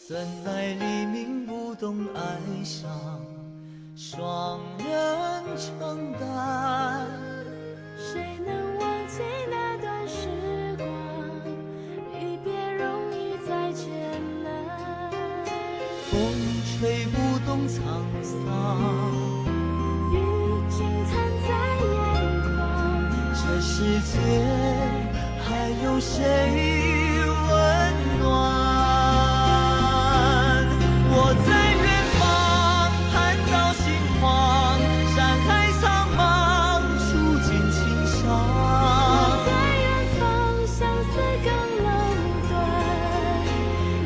怎奈黎明不懂哀伤，双人承担。谁能忘记那段时光？离别容易再艰难。风吹不动沧桑，雨惊残在眼眶。这世界还有谁温暖？我在远方看到心慌，山海苍茫，触尽情伤。我在远方，相思更冷断，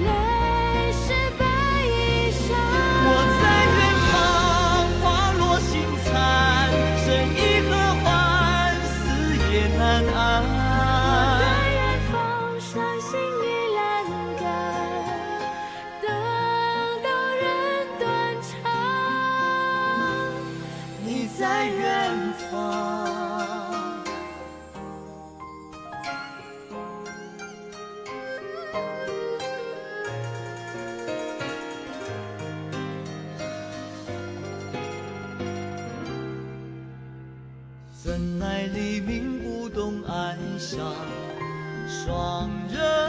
泪湿白衣裳。我在远方，花落心残，生亦何欢，死也难安。我在远方，伤心已阑干，等到人断肠。你在远方。怎奈黎明不懂哀伤，双人